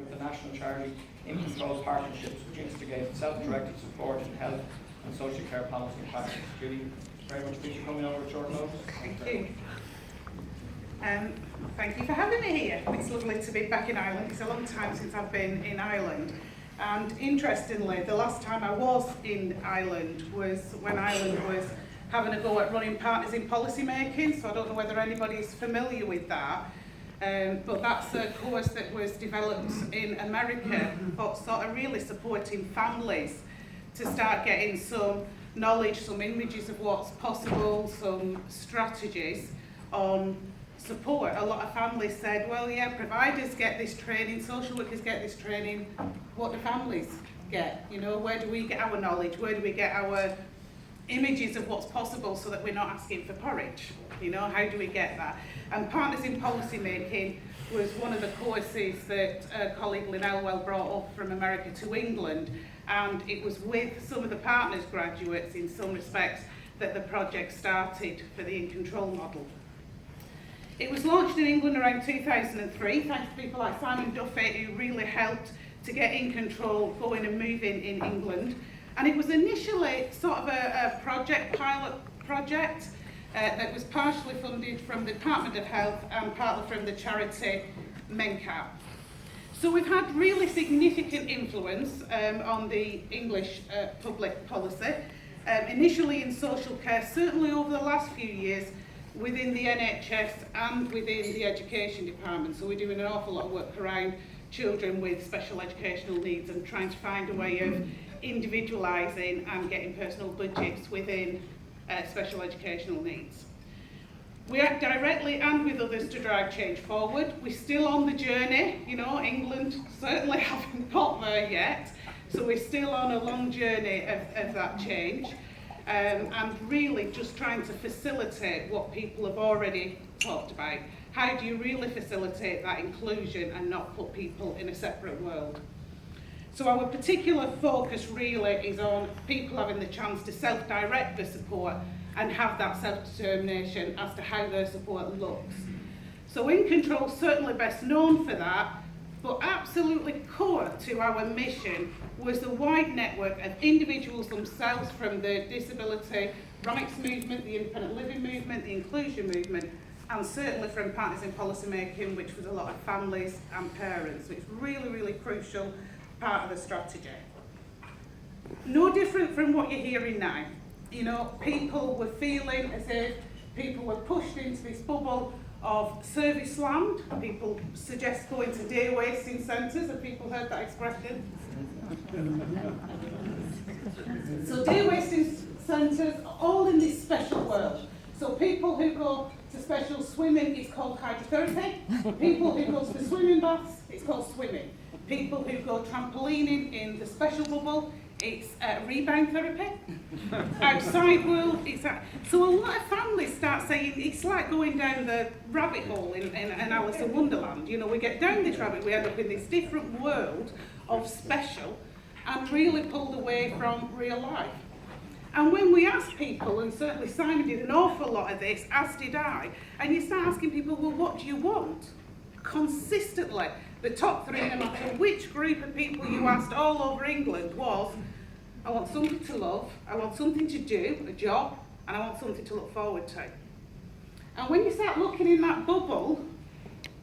with the national charity in-control partnerships which instigate self-directed support in health and social care policy and practice. Julie, very much appreciate you coming over at short notice. Thank you. Thank you for having me here. It's lovely to be back in Ireland. It's a long time since I've been in Ireland. And interestingly, the last time I was in Ireland was when Ireland was having a go at running partners in policy making. So I don't know whether anybody's familiar with that. But that's a course that was developed in America for sort of really supporting families to start getting some knowledge, some images of what's possible, some strategies on support. A lot of families said, well, yeah, providers get this training, social workers get this training, what do families get? You know, where do we get our knowledge? Where do we get our images of what's possible so that we're not asking for porridge? You know, how do we get that? And Partners in Policy Making was one of the courses that a colleague Lynn Elwell brought up from America to England, and it was with some of the Partners graduates in some respects that the project started for the In Control model. It was launched in England around 2003, thanks to people like Simon Duffy, who really helped to get In Control going and moving in England. And it was initially sort of a pilot project that was partially funded from the Department of Health and partly from the charity MenCap. So we've had really significant influence on the English public policy, initially in social care, certainly over the last few years, within the NHS and within the education department. So we're doing an awful lot of work around children with special educational needs and trying to find a way of individualising and getting personal budgets within special educational needs. We act directly and with others to drive change forward. We're still on the journey, you know, England certainly haven't got there yet, so we're still on a long journey of that change. And really just trying to facilitate what people have already talked about. How do you really facilitate that inclusion and not put people in a separate world? So our particular focus really is on people having the chance to self-direct the support and have that self-determination as to how their support looks. So In Control certainly best known for that, but absolutely core to our mission was the wide network of individuals themselves from the disability rights movement, the independent living movement, the inclusion movement, and certainly from Partners in Policy Making, which was a lot of families and parents. So it's really, really crucial part of the strategy. No different from what you're hearing now. You know, people were feeling as if people were pushed into this bubble of service land. People suggest going to day wasting centres. Have people heard that expression? So day wasting centres are all in this special world. So people who go to special swimming, it's called hydrotherapy. People who go to the swimming baths, it's called swimming. People who go trampolining in the special bubble, it's rebound therapy. Outside world, it's so a lot of families start saying it's like going down the rabbit hole in Alice in Wonderland. You know, we get down this rabbit, we end up in this different world of special and really pulled away from real life. And when we ask people, and certainly Simon did an awful lot of this, as did I, and you start asking people, well, what do you want? Consistently, the top three, no matter which group of people you asked all over England, was, I want something to love, I want something to do, a job, and I want something to look forward to. And when you start looking in that bubble,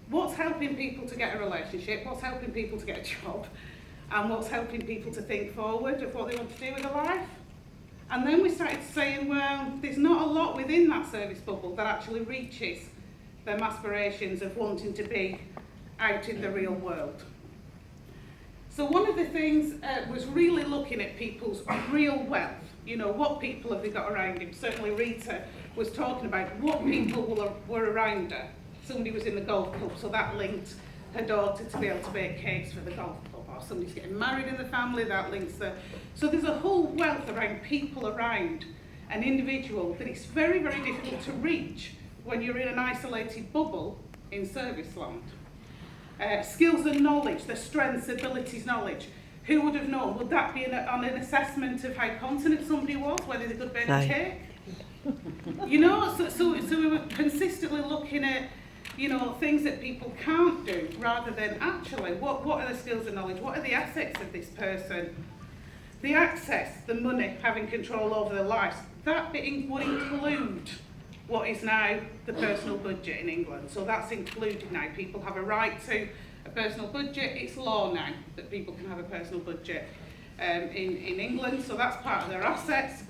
what's helping people to get a relationship, what's helping people to get a job, and what's helping people to think forward of what they want to do with their life? And then we started saying, well, there's not a lot within that service bubble that actually reaches them aspirations of wanting to be out in the real world. So one of the things was really looking at people's real wealth. You know, what people have they got around him? Certainly Rita was talking about what people were around her. Somebody was in the golf club, so that linked her daughter to be able to bake cakes for the golf club, or somebody's getting married in the family, that links her. So there's a whole wealth around people around an individual that it's very, very difficult to reach when you're in an isolated bubble in service land. Skills and knowledge, the strengths, abilities, knowledge. Who would have known? Would that be on an assessment of how confident somebody was, whether they could bake a cake? You know, so we were consistently looking at, you know, things that people can't do, rather than actually, what are the skills and knowledge, what are the assets of this person? The access, the money, having control over their lives, that bit would include what is now the personal budget in England. So that's included now. People have a right to a personal budget. It's law now that people can have a personal budget in England. So that's part of their assets.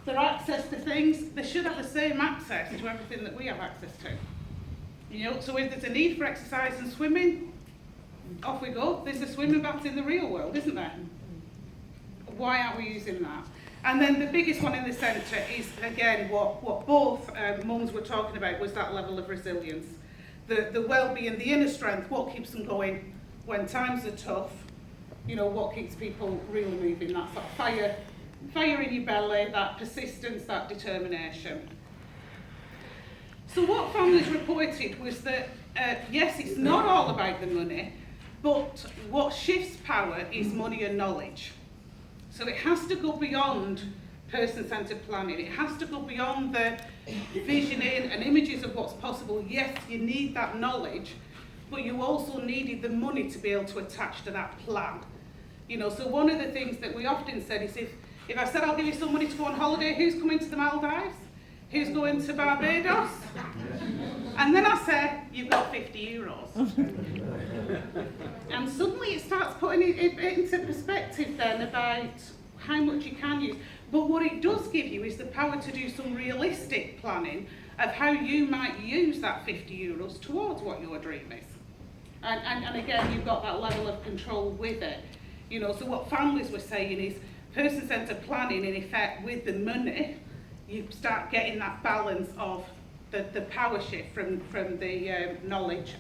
Their access to things, they should have the same access to everything that we have access to. You know, so if there's a need for exercise and swimming, off we go. There's a swimming bath in the real world, isn't there? Why aren't we using that? And then the biggest one in the centre is, again, what both mums were talking about, was that level of resilience. The well-being, the inner strength, what keeps them going when times are tough, you know, what keeps people really moving, that sort of fire in your belly, that persistence, that determination. So what families reported was that, yes, it's not all about the money, but what shifts power is money and knowledge. So it has to go beyond person-centred planning. It has to go beyond the visioning and images of what's possible. Yes, you need that knowledge, but you also needed the money to be able to attach to that plan. You know, so one of the things that we often said is, if I said I'll give you some money to go on holiday, who's coming to the Maldives? Who's going to Barbados? And then I said, you've got 50 euros. And suddenly it starts putting it into perspective then about how much you can use. But what it does give you is the power to do some realistic planning of how you might use that 50 euros towards what your dream is. And again, you've got that level of control with it. You know, so what families were saying is person-centred planning, in effect, with the money, you start getting that balance of the power shift from the knowledge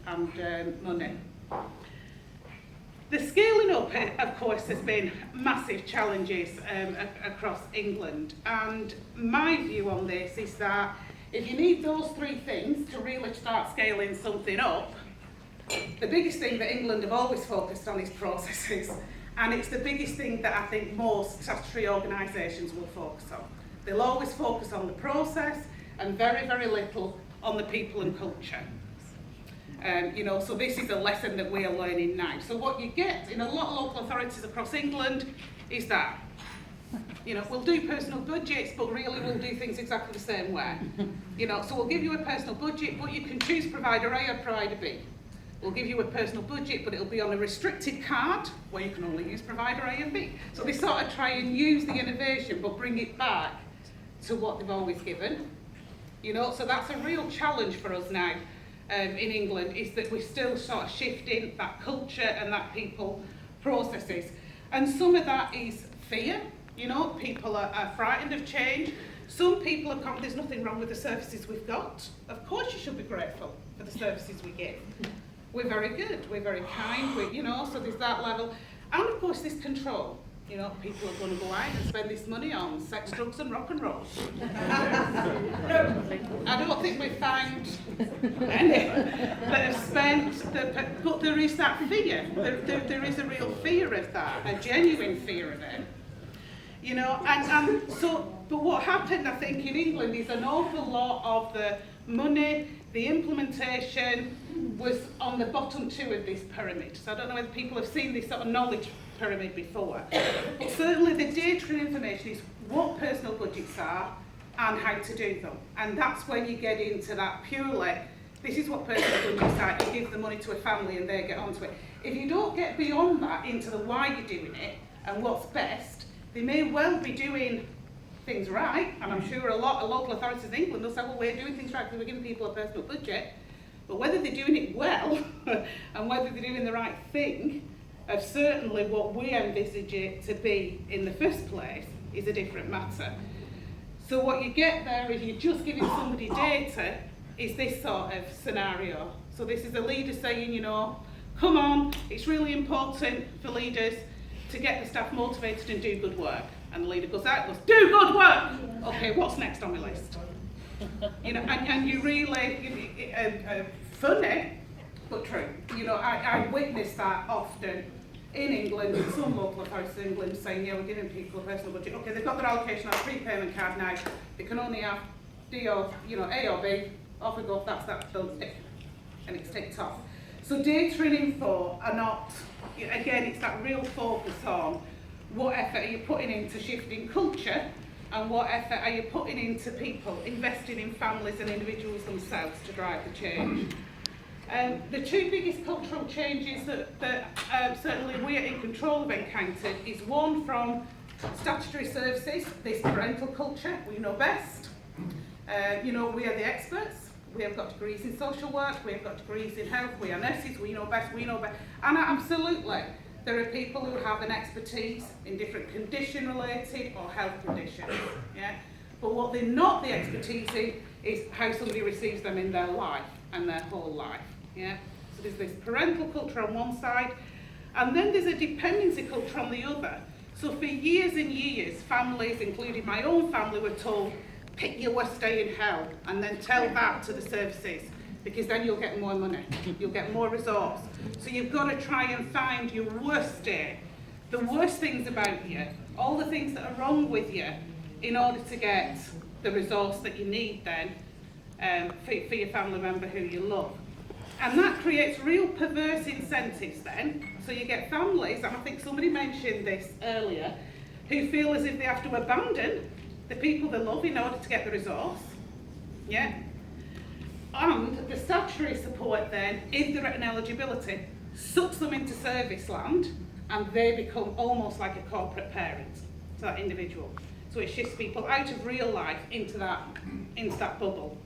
and money. The scaling up, of course, has been massive challenges across England. And my view on this is that if you need those three things to really start scaling something up, the biggest thing that England have always focused on is processes. And it's the biggest thing that I think most statutory organisations will focus on. They'll always focus on the process and very, very little on the people and culture. You know, so this is a lesson that we are learning now. So what you get in a lot of local authorities across England is that, you know, we'll do personal budgets, but really we'll do things exactly the same way. You know, so we'll give you a personal budget, but you can choose provider A or provider B. We'll give you a personal budget, but it'll be on a restricted card where you can only use provider A and B. So they sort of try and use the innovation, but bring it back to what they've always given. You know, so that's a real challenge for us now in England, is that we're still sort of shifting that culture and that people processes. And some of that is fear. You know, people are frightened of change. Some people are there's nothing wrong with the services we've got. Of course you should be grateful for the services we give. We're very good, we're very kind, you know, so there's that level. And of course there's control. You know, people are going to go out and spend this money on sex, drugs and rock and roll. I don't think we've found any that have spent, but there is that fear. There is a real fear of that, a genuine fear of it. You know, and so, but what happened, I think, in England is an awful lot of the money, the implementation was on the bottom two of this pyramid. So I don't know whether people have seen this sort of knowledge pyramid before. But certainly the data and information is what personal budgets are and how to do them. And that's when you get into that purely, this is what personal budgets are, you give the money to a family and they get onto it. If you don't get beyond that into the why you're doing it and what's best, they may well be doing things right, and I'm sure a lot of local authorities in England will say, well, we're doing things right because we're giving people a personal budget, but whether they're doing it well and whether they're doing the right thing of certainly what we envisage it to be in the first place is a different matter. So what you get there, if you're just giving somebody data, is this sort of scenario. So this is a leader saying, you know, come on, it's really important for leaders to get the staff motivated and do good work. And the leader goes out and goes, do good work! Okay, what's next on my list? You know, and you really, funny, but true. You know, I witness that often in England, in some local authorities in England, saying, yeah, we're giving people a personal budget. Okay, they've got their allocation on a prepayment card now. They can only have D or, you know, A or B. Off we go, that's done. and it's ticked off. So data and info are not, again, it's that real focus on what effort are you putting into shifting culture and what effort are you putting into people, investing in families and individuals themselves to drive the change. The two biggest cultural changes that certainly we at In Control have encountered is one from statutory services, this parental culture, we know best. We are the experts, we have got degrees in social work, we have got degrees in health, we are nurses, we know best. And absolutely, there are people who have an expertise in different condition-related or health conditions, yeah? But what they're not the expertise in is how somebody receives them in their life and their whole life, yeah? So there's this parental culture on one side, and then there's a dependency culture on the other. So for years and years, families, including my own family, were told, pick your worst day in hell, and then tell that to the services, because then you'll get more money, you'll get more resource. So you've got to try and find your worst day, the worst things about you, all the things that are wrong with you, in order to get the resource that you need then for your family member who you love. And that creates real perverse incentives then. So you get families, and I think somebody mentioned this earlier, who feel as if they have to abandon the people they love in order to get the resource. Yeah? And the statutory support then, if they're at an eligibility, sucks them into service land, and they become almost like a corporate parent to that individual. So it shifts people out of real life into that bubble.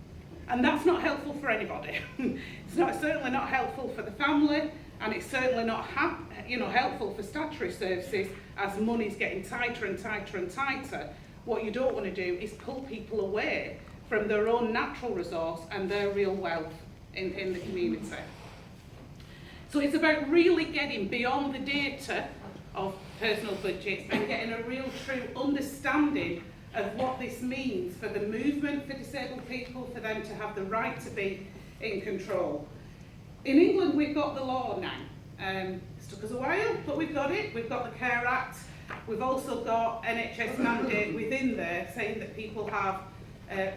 And that's not helpful for anybody. It's certainly not helpful for the family, and it's certainly not helpful for statutory services as money's getting tighter and tighter and tighter. What you don't want to do is pull people away from their own natural resource and their real wealth in the community. So it's about really getting beyond the data of personal budgets and getting a real true understanding of what this means for the movement for disabled people, for them to have the right to be in control. In England, we've got the law now. It's took us a while, but we've got it. We've got the Care Act. We've also got NHS mandate within there saying that people have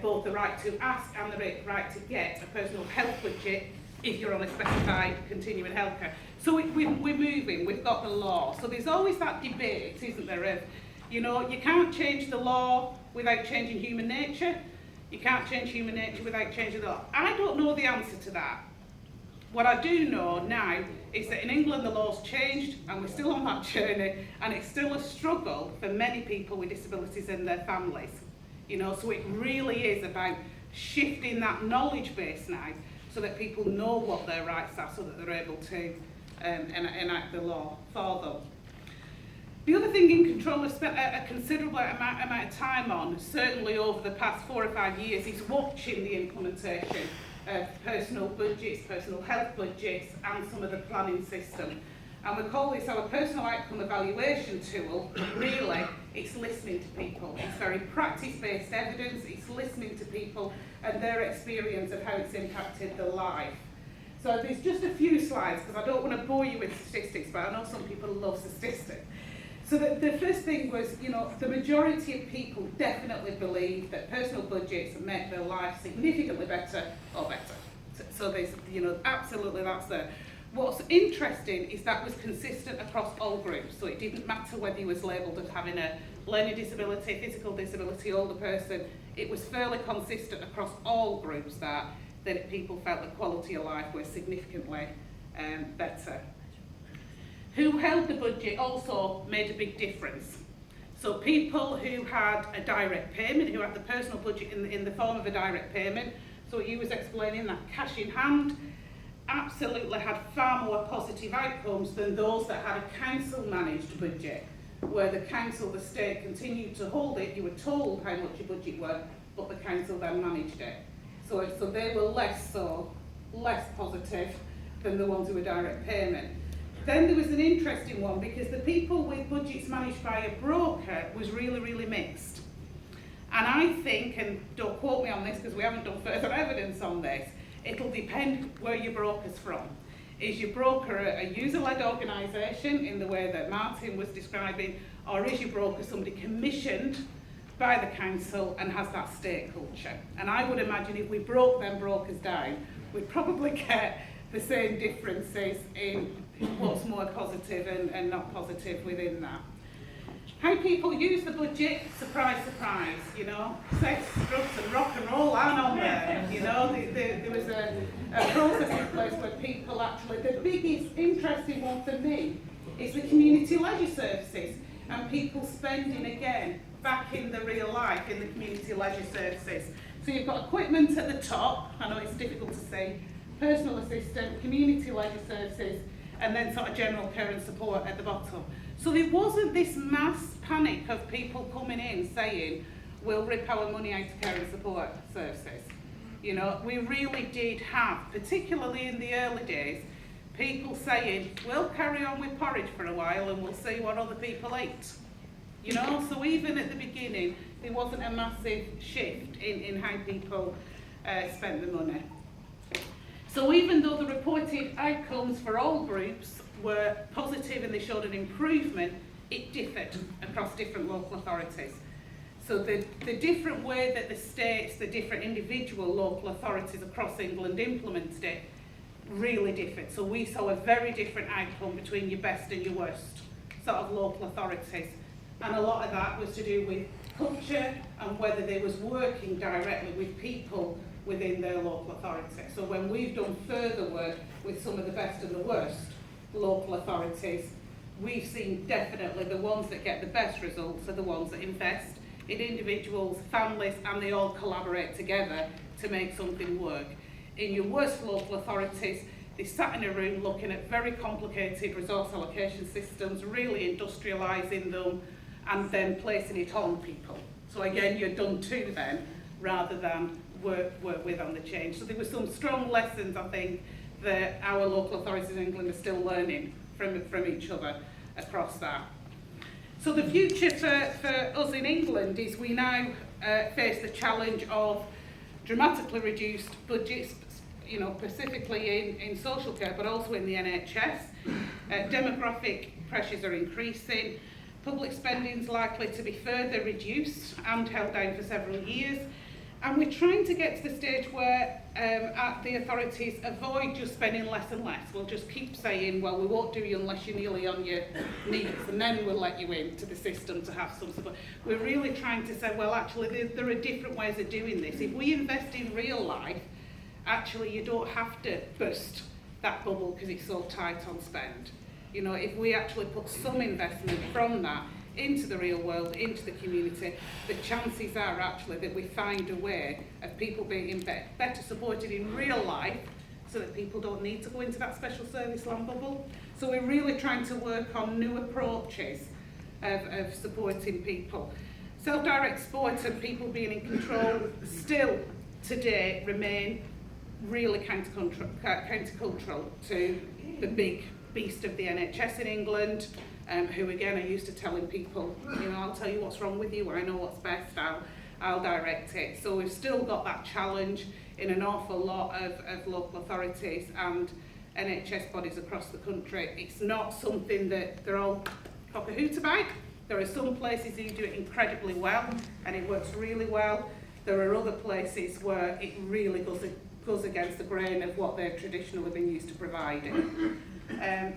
both the right to ask and the right to get a personal health budget if you're on a specified continuing healthcare. So we're moving, we've got the law. So there's always that debate, isn't there, of, you can't change the law without changing human nature. You can't change human nature without changing the law. I don't know the answer to that. What I do know now is that in England the law's changed and we're still on that journey, and it's still a struggle for many people with disabilities and their families. So it really is about shifting that knowledge base now so that people know what their rights are, so that they're able to enact the law for them. The other thing In Control has spent a considerable amount of time on, certainly over the past 4 or 5 years, is watching the implementation of personal budgets, personal health budgets, and some of the planning system. And we call this our personal outcome evaluation tool. Really, it's listening to people. It's very practice-based evidence. It's listening to people and their experience of how it's impacted their life. So there's just a few slides, because I don't want to bore you with statistics, but I know some people love statistics. So the first thing was, the majority of people definitely believe that personal budgets make their life significantly better or better. So there's, absolutely that's there. What's interesting is that was consistent across all groups. So it didn't matter whether you was labelled as having a learning disability, physical disability, older person. It was fairly consistent across all groups that people felt the quality of life was significantly better. Who held the budget also made a big difference. So people who had a direct payment, who had the personal budget in the form of a direct payment, so what you was explaining, that cash in hand, absolutely had far more positive outcomes than those that had a council managed budget, where the council, the state, continued to hold it. You were told how much your budget were, but the council then managed it. So they were less positive than the ones who were direct payment. Then there was an interesting one, because the people with budgets managed by a broker was really, really mixed. And I think, and don't quote me on this because we haven't done further evidence on this, it'll depend where your broker's from. Is your broker a user-led organisation in the way that Martin was describing, or is your broker somebody commissioned by the council and has that state culture? And I would imagine if we broke them brokers down, we'd probably get the same differences in what's more positive and not positive within that. How people use the budget, surprise, surprise, you know, sex, drugs and rock and roll aren't on there, you know, there was a process in place where people actually, the biggest interesting one for me is the community leisure services and people spending again back in the real life in the community leisure services. So you've got equipment at the top, I know it's difficult to see, personal assistant, community leisure services, and then sort of general care and support at the bottom. So there wasn't this mass panic of people coming in saying, we'll rip our money out of care and support services. You know, we really did have, particularly in the early days, people saying, we'll carry on with porridge for a while and we'll see what other people eat. You know, so even at the beginning, there wasn't a massive shift in how people spent the money. So even though the reported outcomes for all groups were positive and they showed an improvement, it differed across different local authorities. So the different way that the states, the different individual local authorities across England implemented it really differed. So we saw a very different outcome between your best and your worst sort of local authorities. And a lot of that was to do with culture and whether they was working directly with people within their local authority. So when we've done further work with some of the best and the worst local authorities, we've seen definitely the ones that get the best results are the ones that invest in individuals, families, and they all collaborate together to make something work. In your worst local authorities, they sat in a room looking at very complicated resource allocation systems, really industrialising them, and then placing it on people. So again, you're done to then, rather than work with on the change. So there were some strong lessons, I think, that our local authorities in England are still learning from each other across that. So the future for us in England is we now face the challenge of dramatically reduced budgets, you know, specifically in social care, but also in the NHS. Demographic pressures are increasing. Public spending is likely to be further reduced and held down for several years. And we're trying to get to the stage where the authorities avoid just spending less and less. We'll just keep saying, well, we won't do you unless you're nearly on your knees, and then we'll let you into the system to have some support. We're really trying to say, well, actually, there are different ways of doing this. If we invest in real life, actually, you don't have to burst that bubble because it's so tight on spend. You know, if we actually put some investment from that into the real world, into the community, the chances are actually that we find a way of people being better supported in real life so that people don't need to go into that special service land bubble. So we're really trying to work on new approaches of supporting people. Self-direct support and people being in control still today remain really countercultural to the big beast of the NHS in England, who again are used to telling people, you know, I'll tell you what's wrong with you, I know what's best, I'll direct it. So we've still got that challenge in an awful lot of local authorities and NHS bodies across the country. It's not something that they're all cock-a-hoot about. There are some places who do it incredibly well and it works really well. There are other places where it really goes against the grain of what they've traditionally been used to providing.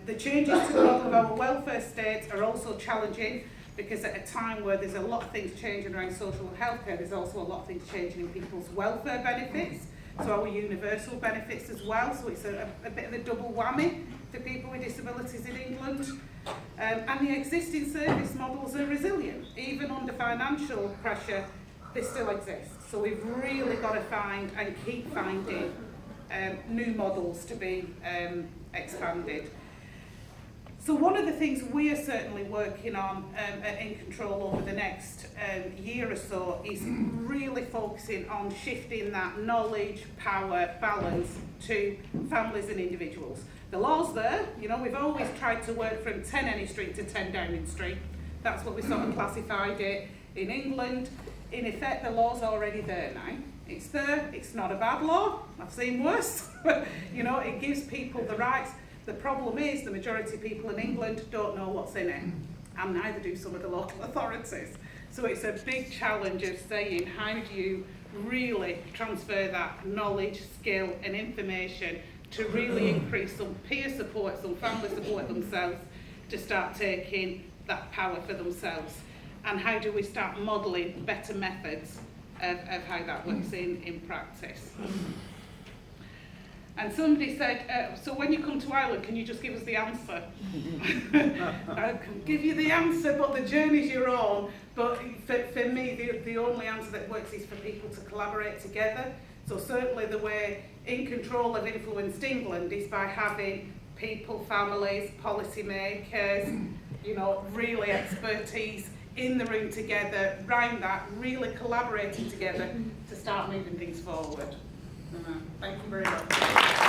The changes to the model of our welfare states are also challenging because at a time where there's a lot of things changing around social and healthcare, there's also a lot of things changing in people's welfare benefits, so our universal benefits as well, so it's a bit of a double whammy for people with disabilities in England. And the existing service models are resilient. Even under financial pressure, they still exist. So we've really got to find and keep finding new models to be expanded. So one of the things we are certainly working on in control over the next year or so is really focusing on shifting that knowledge, power, balance to families and individuals. The law's there, you know, we've always tried to work from 10 Any Street to 10 Downing Street. That's what we sort of classified it in England. In effect, the law's already there now. It's there, it's not a bad law, I've seen worse, but you know, it gives people the rights. The problem is the majority of people in England don't know what's in it, and neither do some of the local authorities. So it's a big challenge of saying, how do you really transfer that knowledge, skill and information to really increase some peer support, some family support themselves, to start taking that power for themselves? And how do we start modelling better methods of how that works in practice? And somebody said, so when you come to Ireland, can you just give us the answer? I can give you the answer, but the journey's your own. But for me, the only answer that works is for people to collaborate together. So certainly the way In Control have influenced England is by having people, families, policy makers, you know, really expertise in the room together, round that, really collaborating together to start moving things forward. Thank you very much.